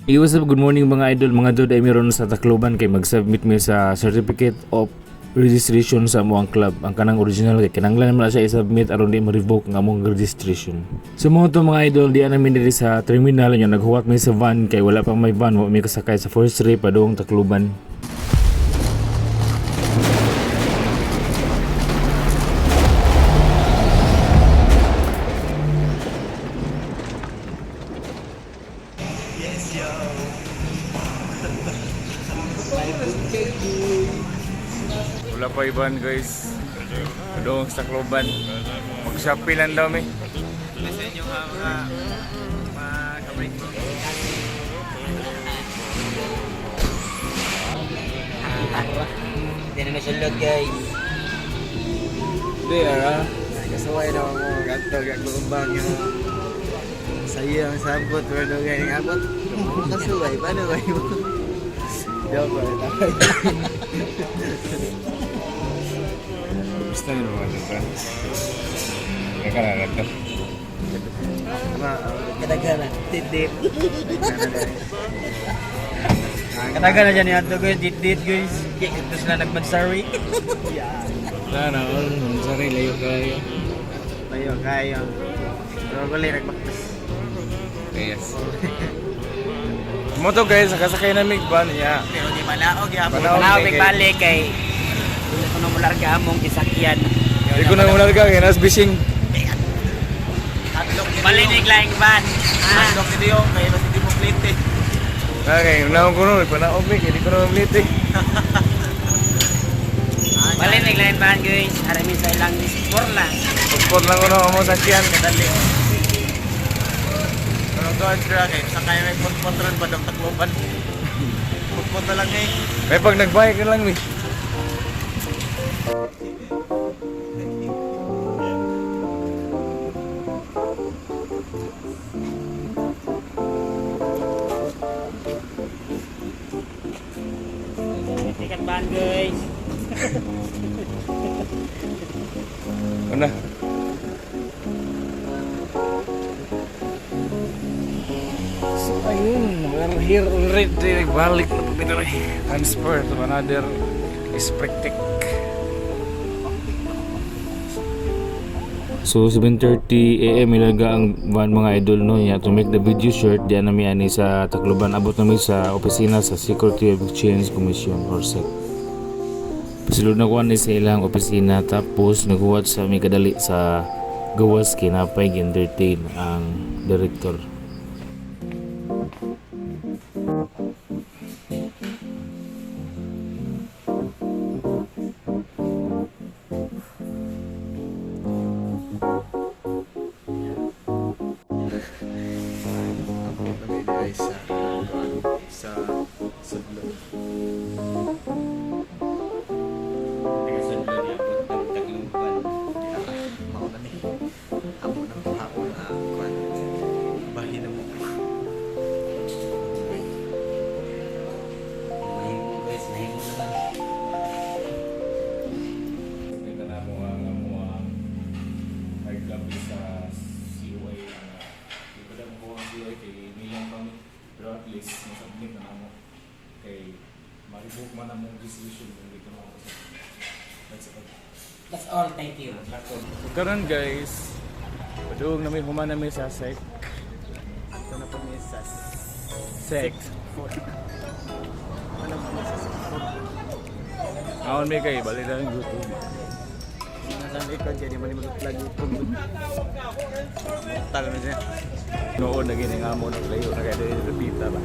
What's up? Good morning mga idol. Mga dod ay meron sa Tacloban kay mag-submit mi sa certificate of registration sa among club. Ang kanang original kay kinanglan naman na siya i-submit aron di ma-revoke ang among registration. So mga to mga idol, di namin diri sa terminal nya naghuwat mi sa van kay wala pang may van, wa mi kasakay sa first ray padung Tacloban. Wala pa iban guys. Doon sa Tacloban. Mag-shopee lang daw mi. Sa inyo mag-break mo. Hindi na masulog guys. Di ara. Kasuway daw mo. Ganto gaglumbang yung sayang sabot. Pero ganyan abot. Kasuway. Paano ba yun? Joke ba? Gusto niyo mga dito. Kaya na ito. Kadaganan. Tidit. Kadaganan dyan yung ato guys. Tidit guys. Ito sila nagmansari. Sana all. Sorry, layo kayo. Layo kayo. Pero gali nagmaktas. Yes. Mo to guys, nakasakay na mig van niya. Pero di malaog ya. Malaog, Malaog balik kay. Wala ko nang mularga among kisakyan. Di ko na muna ka, kaya nas bising. Malinig lang van. Handok dito yung kaya mas hindi mo plate. Okay, naon ko nun, panaog mig, hindi ko na mamlit eh. Malinig lang van guys. Arami sa ilang sport lang. Sport lang ko na mo sakyan. Kadali. Pero to extra kay sakay may putputron pa ng Tacloban. Putput na lang eh. May pag nagbike ka lang mi. Tiket ban guys. Ano? So ayun, we're here already. Balik na po ito. Transfer to another Sprectic. So 7:30 AM ilaga ang van mga idol no ya to make the video short diyan nami ani sa Tacloban, abot nami sa opisina sa Security of Exchange Commission or SEC. Pasulod na ko ni sa ilang opisina tapos naghuwat sa mi kadali sa gawas kinapay entertain ang director. Sa sudlot. Pero at least masubmit na mo kay ma-revoke man ang mong decision kung dito na ako sa That's all, thank you. So karon guys, padung na may human na may sa SEC. Ito na po may sa SEC. Ano po may sa Aon may kay balik na yung YouTube. Nasa likod dyan, di man yung mag-vlog YouTube. Tagal na siya. Noon na gining amo na layo na kaya dito pita ba.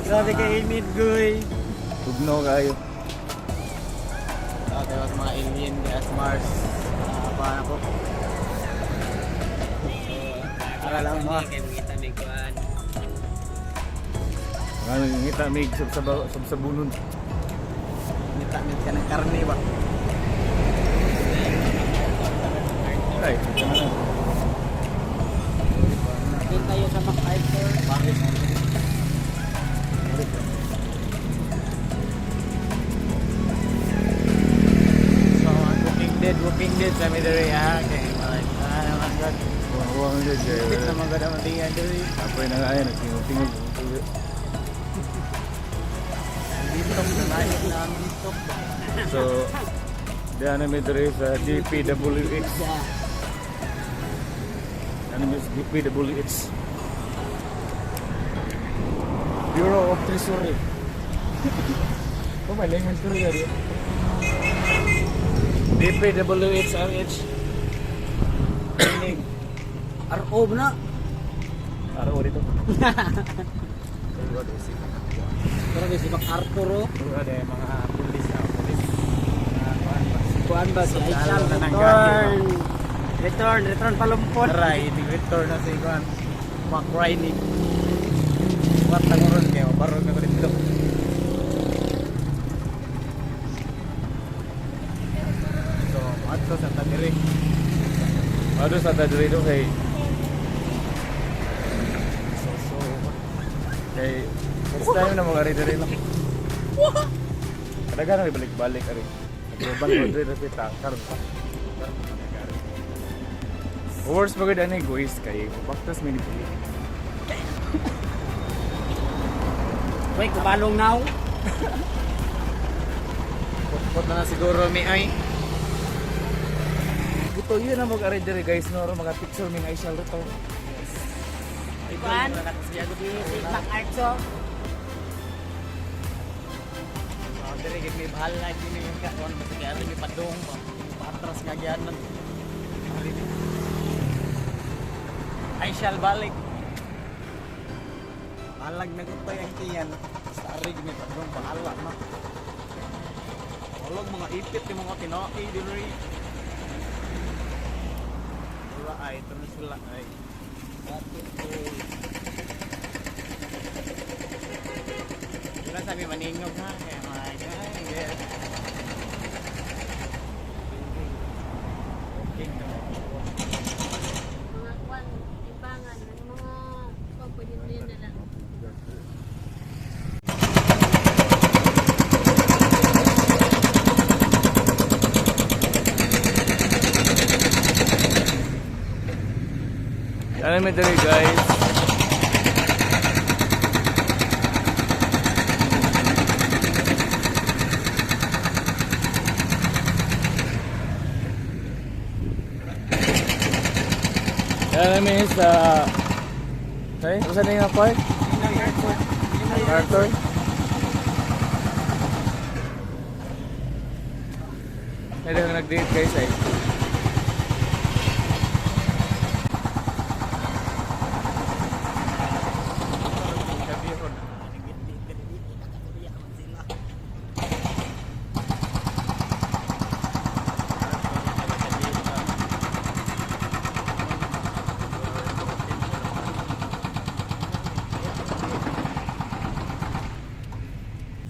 Sabi kay Emid Goy. Tugno kayo. Tayo sa mga alien, gas Mars. Paano po? Akala mo ha? Ano ngita mig sa bunod. Nita-nit ka ng karne ba? Ay, ito na. Doon tayo sa MacArthur. Bakit? So, Walking Dead sa Midori ha. Okay, naman God. Huwag yun kayo. Bit naman ka naman tingin diri. Apoy na nga yan, nagtingog-tingog. Dito na naik na ang dito. So, diyan namin diri sa DPWH. Ano yung DPWH? Bureau of Treasury. Oh, may language ko rin yan. DPWH, RH. RO na. RO dito. Pero di si Arthur oh. Ada yung mga pulis na pulis. Kuan ba si Aichal na ng return palumpon. Aray, return na si Kuan. Mark Riley. Watang ron kayo, barog na ko dito. So, ato sa tadiri. Ato sa tadiri do kay so kay first time na mga rin lang. Kadagan na balik-balik ari. Global order na pita karon pa. Worst pagod ani egoist kay baktas mini pili. Wait, kubalong now. Put na siguro mi ay. Buto yun na mag-array diri guys no mga picture mi ay shall return. Kuan. Si Mac Artso. Dere gid mi bahal na kini yung kaon basta kay mi padung patras nga gianan. Ay shall balik. Alag na gud pa yung tiyan. Sa arig mi padung bahala na. Olog mga ipit yung mga tinoi diri. Wala ay terus wala ay. Wala sabi maningog ha. Kaya mga Mga kwan, timbangan, mga pwede din na lang. Ano mi diri guys? Ano mi sa Hey, saan na yung park? Arthur? May daw nag-date guys eh.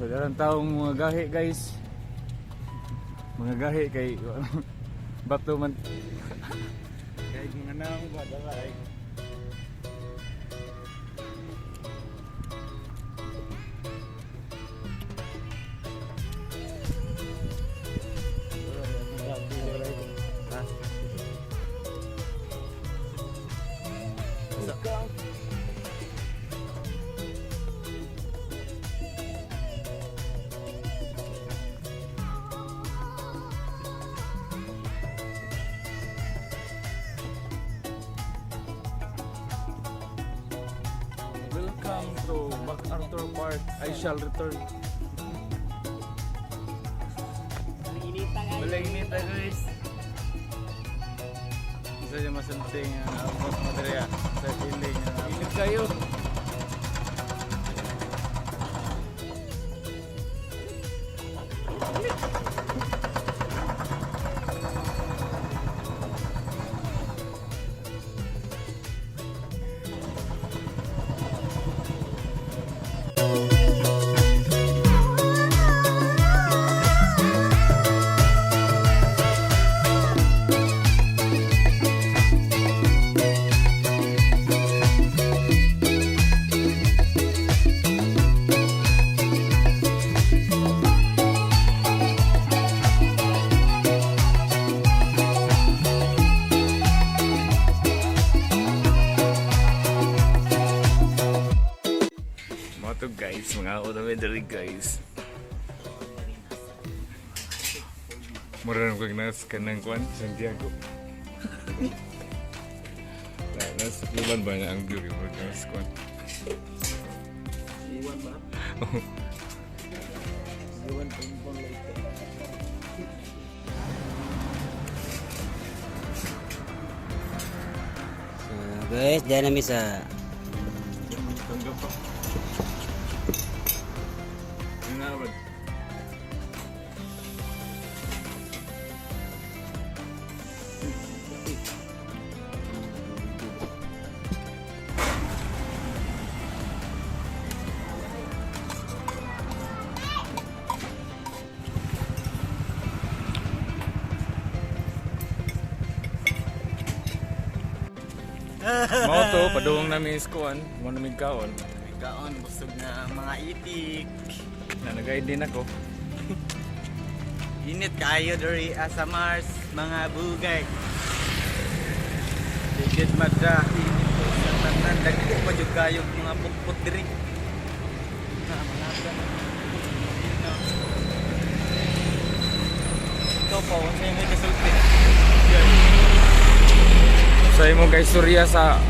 So, dalang taong mga gahi guys. Mga gahi kay bato man. Kay nga nang badala ay. Welcome to MacArthur Park. I shall return. Malinit na guys. Isa yung masunting abot madria sa piling. Init kayo. to guys, mga utami dali guys. Mura ko nas kanang kuan Santiago. Nas luban ba niya ang view mo nas kuan. Iwan ba? Iwan tumpong like Guys, diyan namin sa Tanggap pa. Nga ba? Mao to, paduong namin iskuan, mo namin kaon. Kaon, busog na mga itik. Na nag-guide din ako. Init kayo diri sa Mars, mga bugay. Digit madra, init ko sa tanan. Dagko pa jud kayo mga putput diri. Mga ito po, sa yung may kasulti. Sa imo guys surya sa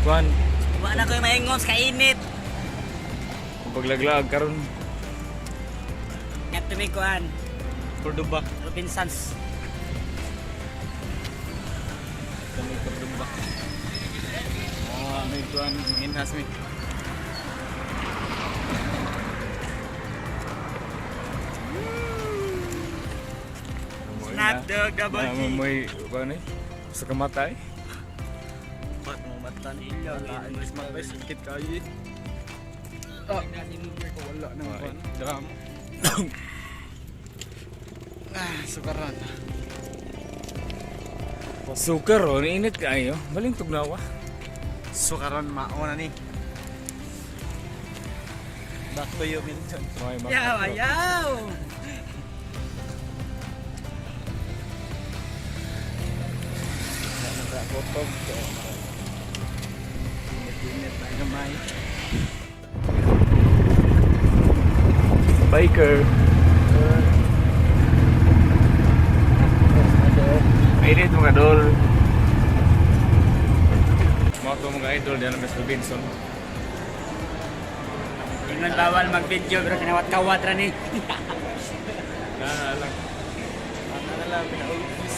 kuan, Wala na ko yung maingon sa kainit. paglaglag karon. Nga tumikuan, Cordoba. Robinsons. Kami Cordoba. Oh, may tuan, minhas mi. Snapdog double G. May kuan eh. Sa kamatay. Ba't mo matan ilaw? English matay, sakit kayo eh. Wala naman. Dram. Sukaran. Sugar oh, init kayo. Maling tugnawa. Sukaran mauna ni. Back to you, Milton. May mga Ayaw, ayaw! Nakakotog. Init na gamay. biker. Mainit mga idol. Mga to mga idol diyan sa Robinson. Ingon bawal mag-video pero kinawat-kawat ra ni. Lang. Ano na lang, pinaubos.